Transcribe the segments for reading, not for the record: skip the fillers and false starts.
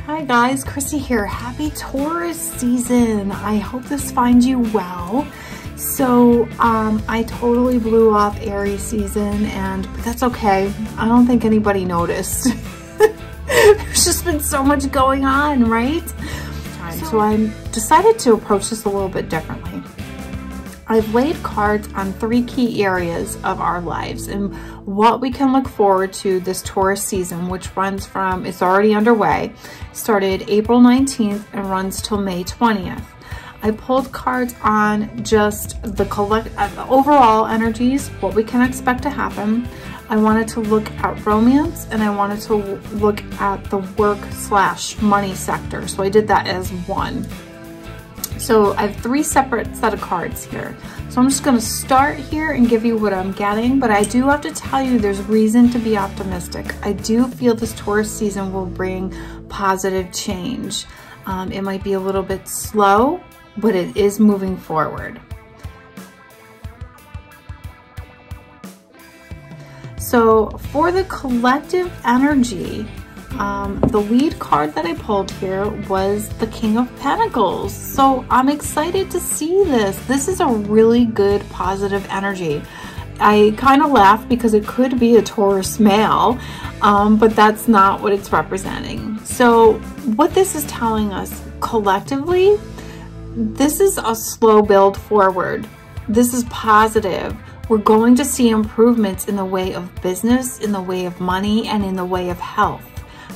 Hi guys, Chrissy here. Happy Taurus season. I hope this finds you well. So I totally blew off Aries season, but that's okay. I don't think anybody noticed. There's just been so much going on, right? So I decided to approach this a little bit differently. I've laid cards on 3 key areas of our lives and what we can look forward to this Taurus season, which runs from, it's already underway, started April 19th and runs till May 20th. I pulled cards on just the overall energies, what we can expect to happen. I wanted to look at romance and I wanted to look at the work/money sector. So I did that as one. So I have 3 separate set of cards here. So I'm just going to start here and give you what I'm getting, but I do have to tell you there's reason to be optimistic. I do feel this Taurus season will bring positive change. It might be a little bit slow, but it is moving forward. So for the collective energy, the lead card that I pulled here was the King of Pentacles. So I'm excited to see this. This is a really good positive energy. I kind of laugh because it could be a Taurus male, but that's not what it's representing. So what this is telling us collectively, this is a slow build forward. This is positive. We're going to see improvements in the way of business, in the way of money, and in the way of health.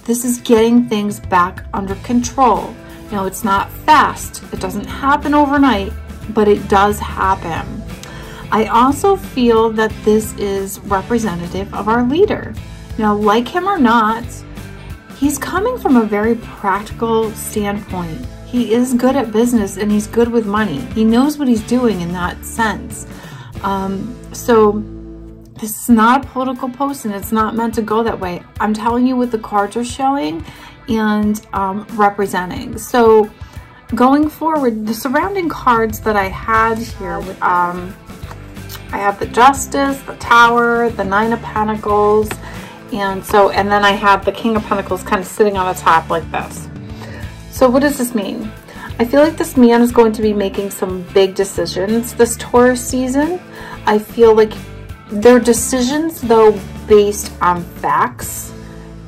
This is getting things back under control. Now, it's not fast. It doesn't happen overnight, but it does happen. I also feel that this is representative of our leader. Now, like him or not, he's coming from a very practical standpoint. He is good at business and he's good with money. He knows what he's doing in that sense. So this is not a political post and it's not meant to go that way. I'm telling you what the cards are showing and representing. So going forward, the surrounding cards that I had here, I have the Justice, the Tower, the 9 of Pentacles, and then I have the King of Pentacles kind of sitting on the top like this. So what does this mean? I feel like this man is going to be making some big decisions this Taurus season. I feel like they're decisions, though, based on facts,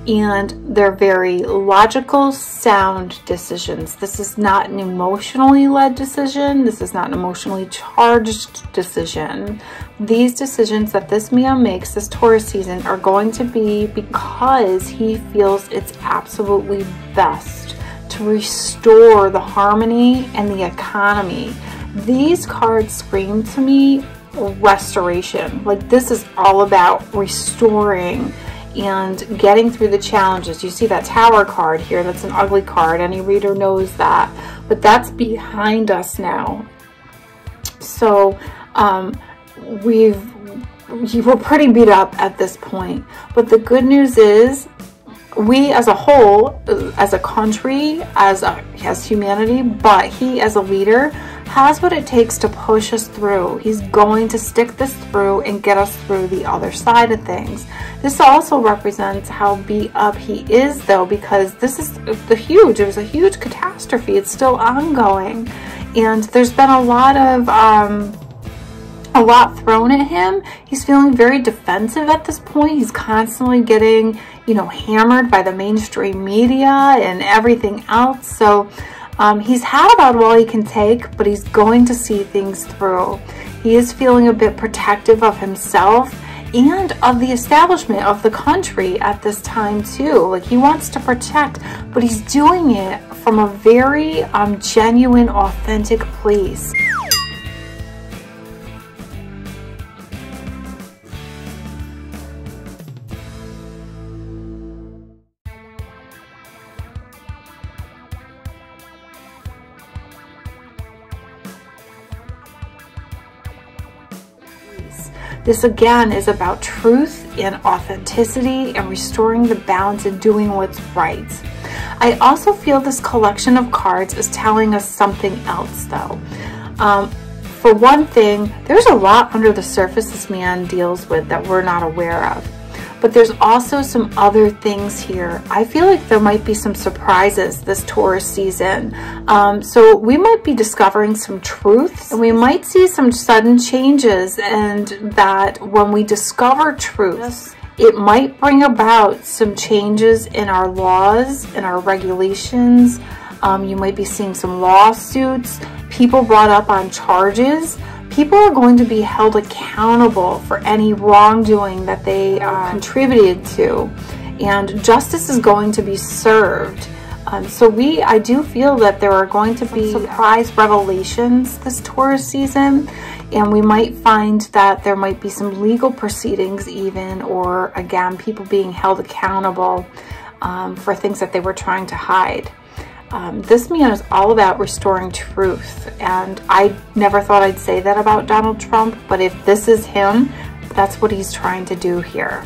and they're very logical, sound decisions. This is not an emotionally led decision. This is not an emotionally charged decision. These decisions that this man makes this Taurus season are going to be because he feels it's absolutely best to restore the harmony and the economy. These cards scream to me restoration. Like, this is all about restoring and getting through the challenges. You see that Tower card here, that's an ugly card. Any reader knows that, but that's behind us now. So we're pretty beat up at this point, but the good news is we as a whole, as a country, as humanity, but he as a leader has what it takes to push us through. He's going to stick this through and get us through the other side of things. This also represents how beat up he is, though, because this is it was a huge catastrophe. It's still ongoing, and there's been a lot thrown at him. He's feeling very defensive at this point. He's constantly getting, hammered by the mainstream media and everything else. So he's had about all he can take, but he's going to see things through. He is feeling a bit protective of himself and of the establishment of the country at this time too. Like, he wants to protect, but he's doing it from a very genuine, authentic place. This again is about truth and authenticity and restoring the balance and doing what's right. I also feel this collection of cards is telling us something else, though. For one thing, there's a lot under the surface this man deals with that we're not aware of. but there's also some other things here. I feel like there might be some surprises this Taurus season. So we might be discovering some truths, and we might see some sudden changes, and that when we discover truths, it might bring about some changes in our laws, in our regulations. You might be seeing some lawsuits, people brought up on charges. People are going to be held accountable for any wrongdoing that they contributed to, and justice is going to be served. So I do feel that there are going to be surprise revelations this Taurus season, and we might find that there might be some legal proceedings even, or again, people being held accountable for things that they were trying to hide. This man is all about restoring truth, and I never thought I'd say that about Donald Trump, but if this is him, that's what he's trying to do here.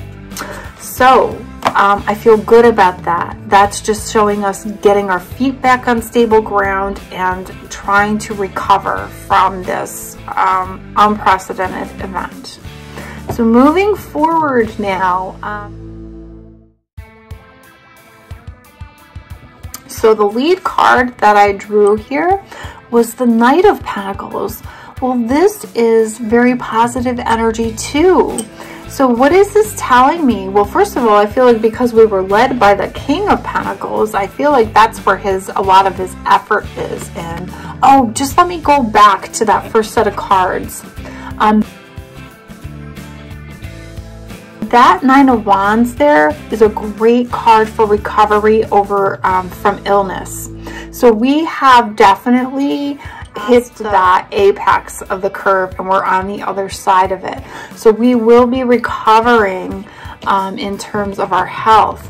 So I feel good about that. That's just showing us getting our feet back on stable ground and trying to recover from this unprecedented event. So moving forward now, so the lead card that I drew here was the Knight of Pentacles. Well, this is very positive energy too. So what is this telling me? Well, first of all, I feel like because we were led by the King of Pentacles, I feel like that's where a lot of his effort is in. Oh, just let me go back to that first set of cards. That Nine of Wands there is a great card for recovery over from illness. So we have definitely hit that apex of the curve, and we're on the other side of it. So we will be recovering in terms of our health.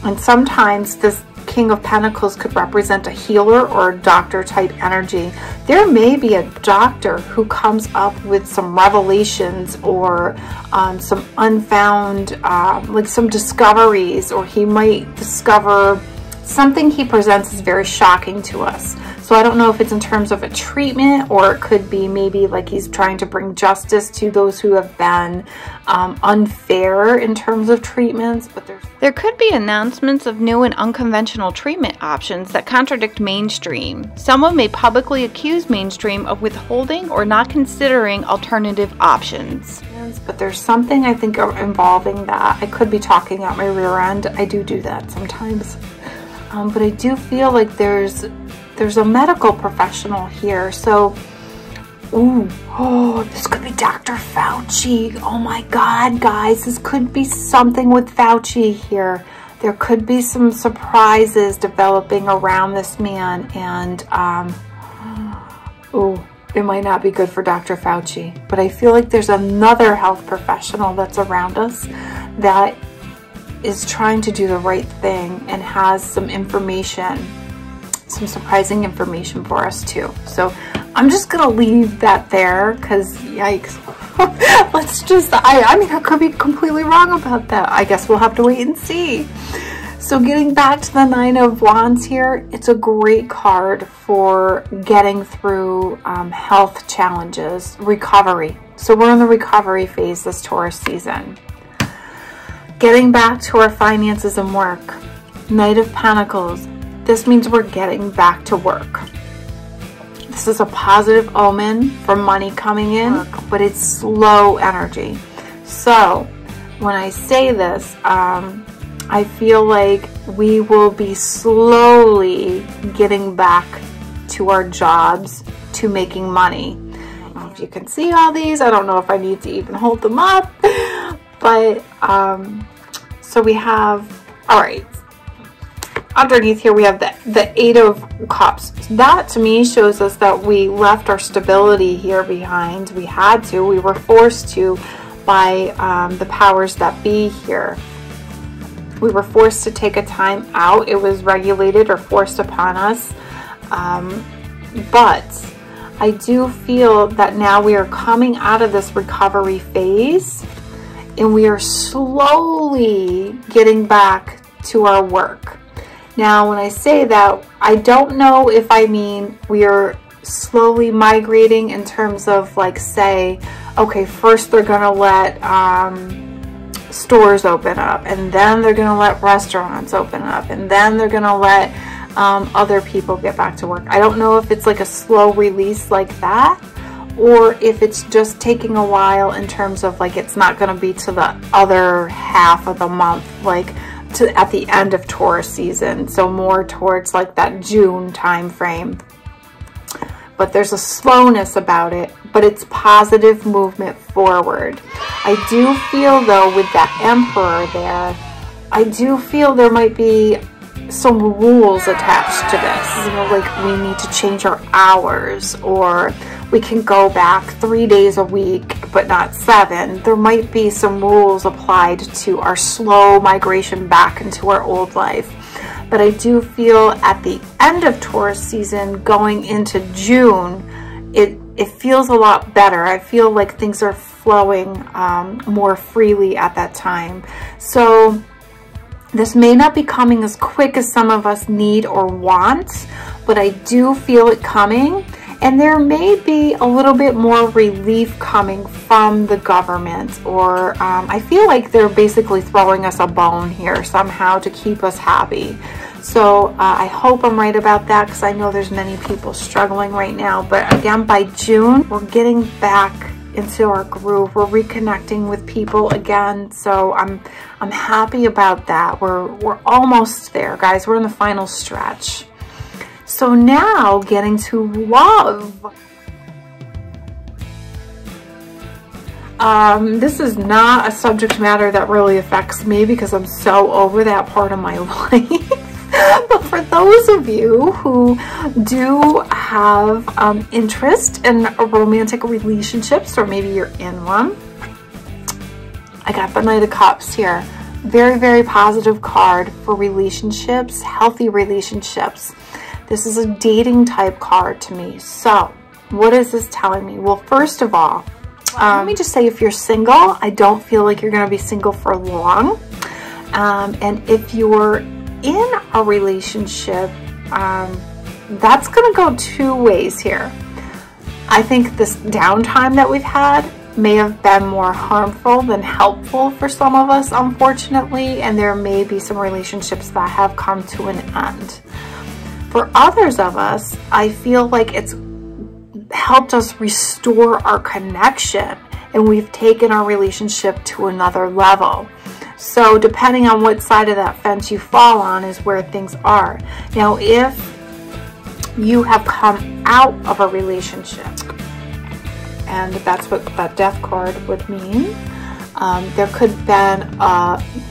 And sometimes this King of Pentacles could represent a healer or a doctor type energy. There may be a doctor who comes up with some revelations or some unfound, like some discoveries, or he might discover something he presents is very shocking to us. So I don't know if it's in terms of a treatment, or it could be maybe like he's trying to bring justice to those who have been unfair in terms of treatments. But there could be announcements of new and unconventional treatment options that contradict mainstream. Someone may publicly accuse mainstream of withholding or not considering alternative options. But there's something I think involving that. I could be talking out my rear end. I do that sometimes. But I do feel like there's a medical professional here. So, this could be Dr. Fauci. Oh my God, guys, this could be something with Fauci here. There could be some surprises developing around this man, and it might not be good for Dr. Fauci. But I feel like there's another health professional that's around us that is trying to do the right thing and has some information, some surprising information for us too. So I'm just gonna leave that there, because yikes. I mean, I could be completely wrong about that. I guess we'll have to wait and see. So getting back to the Nine of Wands here, it's a great card for getting through health challenges, recovery. So we're in the recovery phase this Taurus season. Getting back to our finances and work. Knight of Pentacles. This means we're getting back to work. This is a positive omen for money coming in, but it's slow energy. So when I say this, I feel like we will be slowly getting back to our jobs, to making money. If you can see all these, I don't know if I need to even hold them up, but so we have, all right, underneath here we have the Eight of Cups. That to me shows us that we left our stability here behind. We had to, we were forced to by the powers that be here. We were forced to take a time out. It was regulated or forced upon us. But I do feel that now we are coming out of this recovery phase, and we are slowly getting back to our work. Now, when I say that, I don't know if I mean we are slowly migrating in terms of, like, say, okay, first they're gonna let stores open up, and then they're going to let restaurants open up, and then they're going to let other people get back to work. I don't know if it's like a slow release like that, or if it's just taking a while in terms of like it's not going to be to the other half of the month, like to at the end of Taurus season, so more towards like that June time frame. But there's a slowness about it, but it's positive movement forward. I do feel though with that Emperor there, I do feel there might be some rules attached to this. You know, like we need to change our hours, or we can go back 3 days a week but not 7. There might be some rules applied to our slow migration back into our old life. But I do feel at the end of Taurus season going into June, it feels a lot better. I feel like things are flowing more freely at that time. So this may not be coming as quick as some of us need or want, but I do feel it coming. And there may be a little bit more relief coming from the government, or I feel like they're basically throwing us a bone here somehow to keep us happy. So I hope I'm right about that, because I know there's many people struggling right now. But again, by June, we're getting back into our groove. We're reconnecting with people again. So I'm happy about that. We're almost there, guys. We're in the final stretch. So now getting to love. This is not a subject matter that really affects me because I'm so over that part of my life. But for those of you who do have interest in romantic relationships, or maybe you're in one, I got the Knight of Cups here. Very, very positive card for relationships, healthy relationships. This is a dating type card to me. So what is this telling me? Well, first of all, let me just say, if you're single, I don't feel like you're going to be single for long. And if you're in a relationship, that's going to go 2 ways here. I think this downtime that we've had may have been more harmful than helpful for some of us, unfortunately, and there may be some relationships that have come to an end. For others of us, I feel like it's helped us restore our connection, and we've taken our relationship to another level. So depending on what side of that fence you fall on is where things are. Now, if you have come out of a relationship, and that's what that Death card would mean, there could have been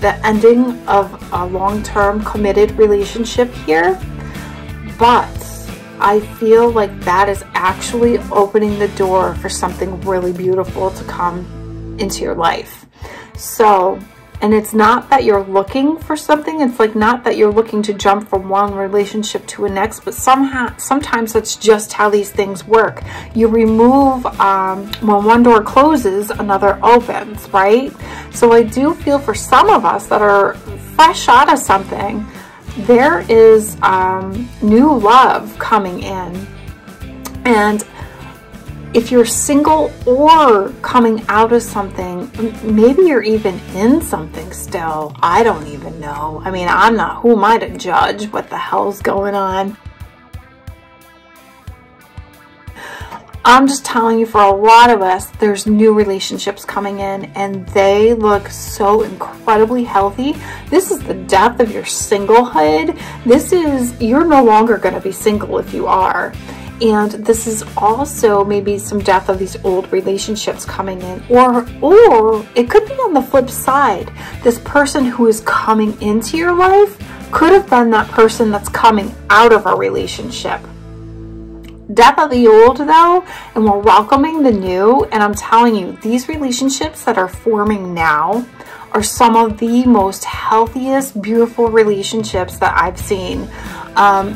the ending of a long-term committed relationship here, but I feel like that is actually opening the door for something really beautiful to come into your life. So, and it's not that you're looking for something. It's like not that you're looking to jump from one relationship to a next, but sometimes that's just how these things work. You remove, when one door closes, another opens, right? So I do feel for some of us that are fresh out of something, there is new love coming in. And if you're single or coming out of something, maybe you're even in something still. I don't even know. I mean, who am I to judge what the hell's going on? I'm just telling you, for a lot of us, there's new relationships coming in, and they look so incredibly healthy. This is the death of your singlehood. You're no longer going to be single if you are. And this is also maybe some death of these old relationships coming in. Or it could be on the flip side. This person who is coming into your life could have been that person that's coming out of a relationship. Death of the old, though, and we're welcoming the new. And I'm telling you, these relationships that are forming now are some of the most healthiest, beautiful relationships that I've seen.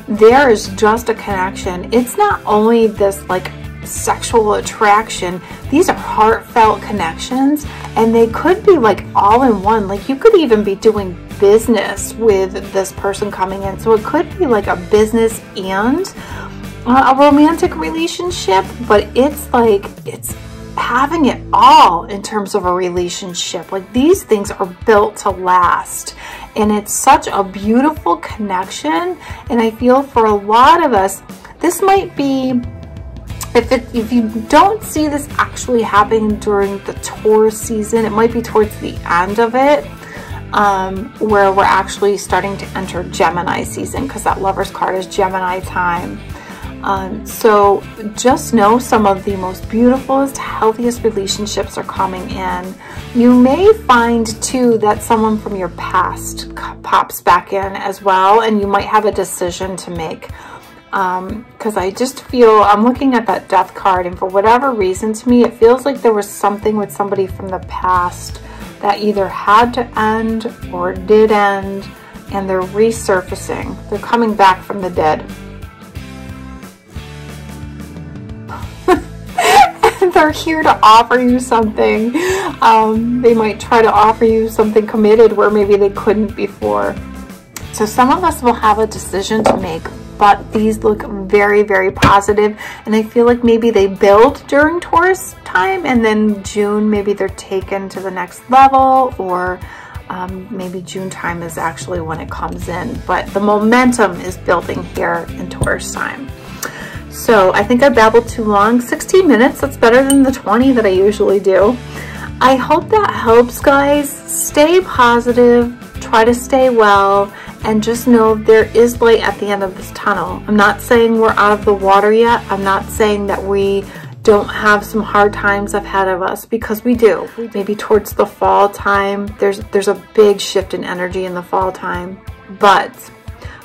There is just a connection. It's not only this like sexual attraction. These are heartfelt connections, and they could be like all in one. Like you could even be doing business with this person coming in. So it could be like a business and a romantic relationship, but it's like, having it all in terms of a relationship. Like, these things are built to last, and it's such a beautiful connection. And I feel for a lot of us, this might be, if you don't see this actually happening during the Taurus season, it might be towards the end of it, where we're actually starting to enter Gemini season, because that Lover's card is Gemini time. So just know some of the most beautifulest, healthiest relationships are coming in. You may find too that someone from your past pops back in as well, and you might have a decision to make. Because I just feel, I'm looking at that Death card, and for whatever reason, to me, it feels like there was something with somebody from the past that either had to end or did end, and they're resurfacing. They're coming back from the dead. They're here to offer you something. They might try to offer you something committed where maybe they couldn't before. So some of us will have a decision to make, but these look very, very positive. And I feel like maybe they build during Taurus time, and then June, maybe they're taken to the next level, or maybe June time is actually when it comes in. But the momentum is building here in Taurus time. So I think I babbled too long. 16 minutes, that's better than the 20 that I usually do. I hope that helps, guys. Stay positive, try to stay well, and just know there is light at the end of this tunnel. I'm not saying we're out of the water yet. I'm not saying that we don't have some hard times ahead of us, because we do. Maybe towards the fall time, there's a big shift in energy in the fall time, but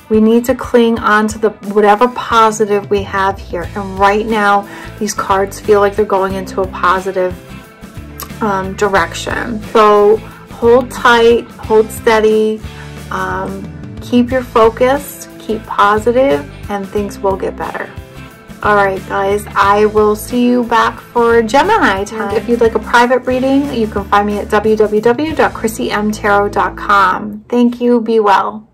we need to cling on to whatever positive we have here. And right now, these cards feel like they're going into a positive direction. So hold tight, hold steady, keep your focus, keep positive, and things will get better. All right, guys, I will see you back for Gemini time. If you'd like a private reading, you can find me at www.chrissymtarot.com. Thank you. Be well.